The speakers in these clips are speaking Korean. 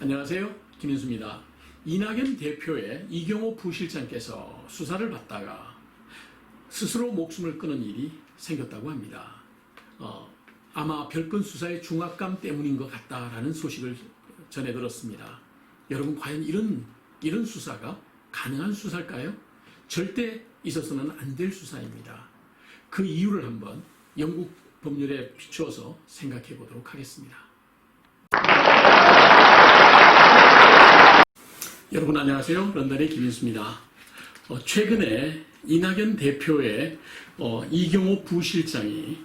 안녕하세요. 김인수입니다. 이낙연 대표의 이경호 부실장께서 수사를 받다가 스스로 목숨을 끊은 일이 생겼다고 합니다. 아마 별건 수사의 중압감 때문인 것 같다라는 소식을 전해 들었습니다. 여러분, 과연 이런 수사가 가능한 수사일까요? 절대 있어서는 안 될 수사입니다. 그 이유를 한번 영국 법률에 비추어서 생각해 보도록 하겠습니다. 여러분 안녕하세요. 런던의 김인수입니다. 최근에 이낙연 대표의 이경호 부실장이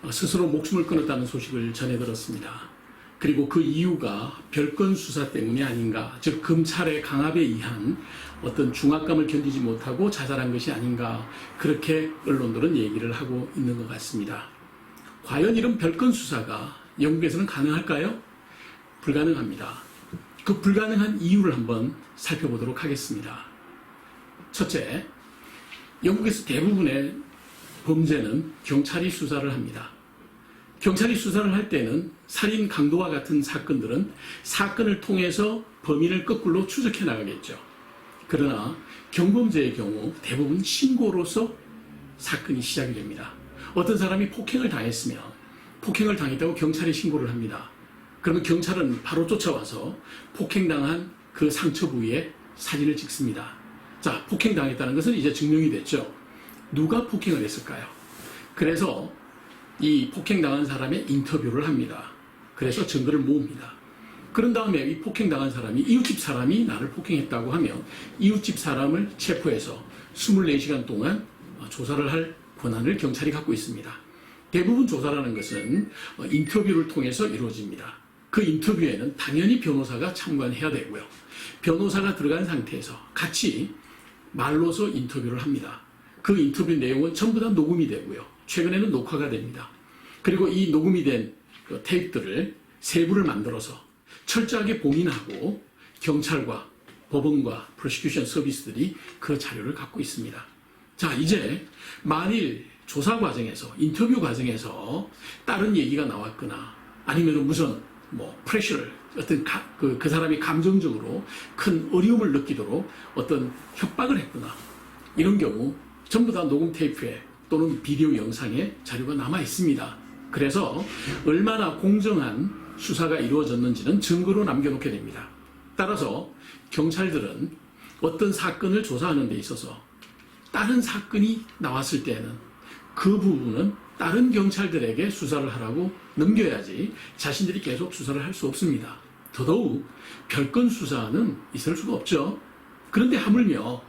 스스로 목숨을 끊었다는 소식을 전해 들었습니다. 그리고 그 이유가 별건 수사 때문이 아닌가, 즉 검찰의 강압에 의한 어떤 중압감을 견디지 못하고 자살한 것이 아닌가, 그렇게 언론들은 얘기를 하고 있는 것 같습니다. 과연 이런 별건 수사가 영국에서는 가능할까요? 불가능합니다. 그 불가능한 이유를 한번 살펴보도록 하겠습니다. 첫째, 영국에서 대부분의 범죄는 경찰이 수사를 합니다. 경찰이 수사를 할 때는 살인, 강도와 같은 사건들은 사건을 통해서 범인을 거꾸로 추적해 나가겠죠. 그러나 경범죄의 경우 대부분 신고로서 사건이 시작이 됩니다. 어떤 사람이 폭행을 당했으면 폭행을 당했다고 경찰에 신고를 합니다. 그러면 경찰은 바로 쫓아와서 폭행당한 그 상처 부위에 사진을 찍습니다. 자, 폭행당했다는 것은 이제 증명이 됐죠. 누가 폭행을 했을까요? 그래서 이 폭행당한 사람의 인터뷰를 합니다. 그래서 증거를 모읍니다. 그런 다음에 이 폭행당한 사람이 이웃집 사람이 나를 폭행했다고 하면 이웃집 사람을 체포해서 24시간 동안 조사를 할 권한을 경찰이 갖고 있습니다. 대부분 조사라는 것은 인터뷰를 통해서 이루어집니다. 그 인터뷰에는 당연히 변호사가 참관해야 되고요. 변호사가 들어간 상태에서 같이 말로서 인터뷰를 합니다. 그 인터뷰 내용은 전부 다 녹음이 되고요. 최근에는 녹화가 됩니다. 그리고 이 녹음이 된 테이프들을 세부를 만들어서 철저하게 봉인하고 경찰과 법원과 프로시큐션 서비스들이 그 자료를 갖고 있습니다. 자, 이제 만일 조사 과정에서, 인터뷰 과정에서 다른 얘기가 나왔거나 아니면 무슨 프레셔를 어떤 그 사람이 감정적으로 큰 어려움을 느끼도록 어떤 협박을 했거나 이런 경우 전부 다 녹음 테이프에 또는 비디오 영상에 자료가 남아 있습니다. 그래서 얼마나 공정한 수사가 이루어졌는지는 증거로 남겨놓게 됩니다. 따라서 경찰들은 어떤 사건을 조사하는 데 있어서 다른 사건이 나왔을 때는 그 부분은 다른 경찰들에게 수사를 하라고 넘겨야지 자신들이 계속 수사를 할 수 없습니다. 더더욱 별건 수사는 있을 수가 없죠. 그런데 하물며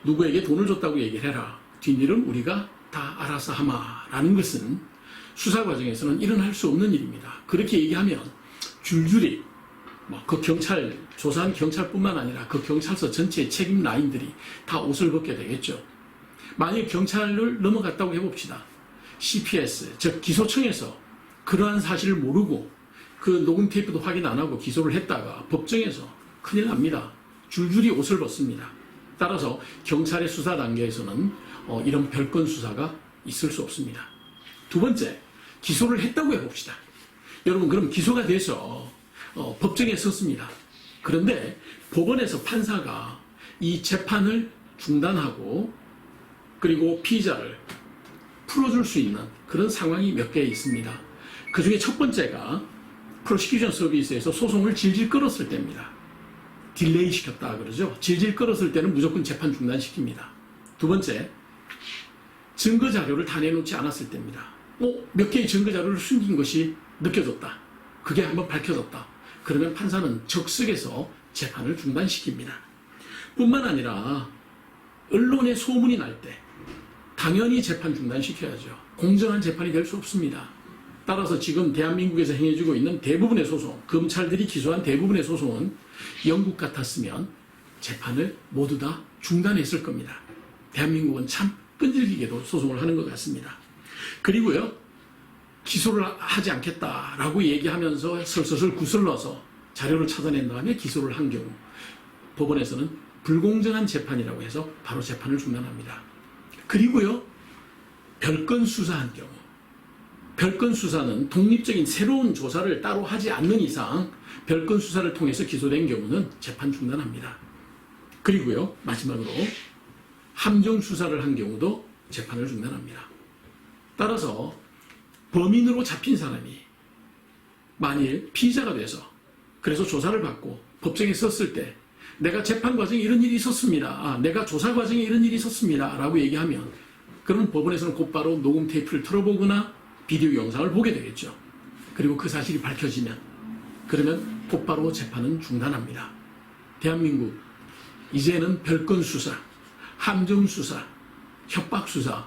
누구에게 돈을 줬다고 얘기를 해라, 뒷일은 우리가 다 알아서 하마라는 것은 수사 과정에서는 일어날 수 없는 일입니다. 그렇게 얘기하면 줄줄이 그 경찰, 조사한 경찰뿐만 아니라 그 경찰서 전체의 책임 라인들이 다 옷을 벗게 되겠죠. 만약 경찰을 넘어갔다고 해봅시다. CPS, 즉 기소청에서 그러한 사실을 모르고 그 녹음 테이프도 확인 안 하고 기소를 했다가 법정에서 큰일 납니다. 줄줄이 옷을 벗습니다. 따라서 경찰의 수사 단계에서는 이런 별건 수사가 있을 수 없습니다. 두 번째, 기소를 했다고 해봅시다. 여러분, 그럼 기소가 돼서 법정에 섰습니다. 그런데 법원에서 판사가 이 재판을 중단하고 그리고 피의자를 풀어줄 수 있는 그런 상황이 몇 개 있습니다. 그 중에 첫 번째가 프로시큐션 서비스에서 소송을 질질 끌었을 때입니다. 딜레이 시켰다 그러죠. 질질 끌었을 때는 무조건 재판 중단시킵니다. 두 번째, 증거 자료를 다 내놓지 않았을 때입니다. 몇 개의 증거 자료를 숨긴 것이 느껴졌다. 그게 한번 밝혀졌다. 그러면 판사는 적석에서 재판을 중단시킵니다. 뿐만 아니라 언론에 소문이 날 때 당연히 재판 중단시켜야죠. 공정한 재판이 될 수 없습니다. 따라서 지금 대한민국에서 행해지고 있는 대부분의 소송, 검찰들이 기소한 대부분의 소송은 영국 같았으면 재판을 모두 다 중단했을 겁니다. 대한민국은 참 끈질기게도 소송을 하는 것 같습니다. 그리고요, 기소를 하지 않겠다라고 얘기하면서 슬슬 구슬러서 자료를 찾아낸 다음에 기소를 한 경우 법원에서는 불공정한 재판이라고 해서 바로 재판을 중단합니다. 그리고요, 별건 수사한 경우 별건 수사는 독립적인 새로운 조사를 따로 하지 않는 이상 별건 수사를 통해서 기소된 경우는 재판 중단합니다. 그리고요, 마지막으로 함정 수사를 한 경우도 재판을 중단합니다. 따라서 범인으로 잡힌 사람이 만일 피의자가 돼서 그래서 조사를 받고 법정에 섰을 때 내가 재판 과정에 이런 일이 있었습니다. 내가 조사 과정에 이런 일이 있었습니다. 라고 얘기하면 그러면 법원에서는 곧바로 녹음 테이프를 틀어보거나 비디오 영상을 보게 되겠죠. 그리고 그 사실이 밝혀지면 그러면 곧바로 재판은 중단합니다. 대한민국 이제는 별건 수사, 함정 수사, 협박 수사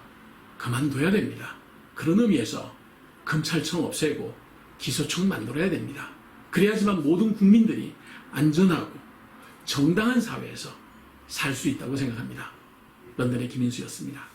그만둬야 됩니다. 그런 의미에서 검찰청 없애고 기소청 만들어야 됩니다. 그래야지만 모든 국민들이 안전하고 정당한 사회에서 살 수 있다고 생각합니다. 런던의 김인수였습니다.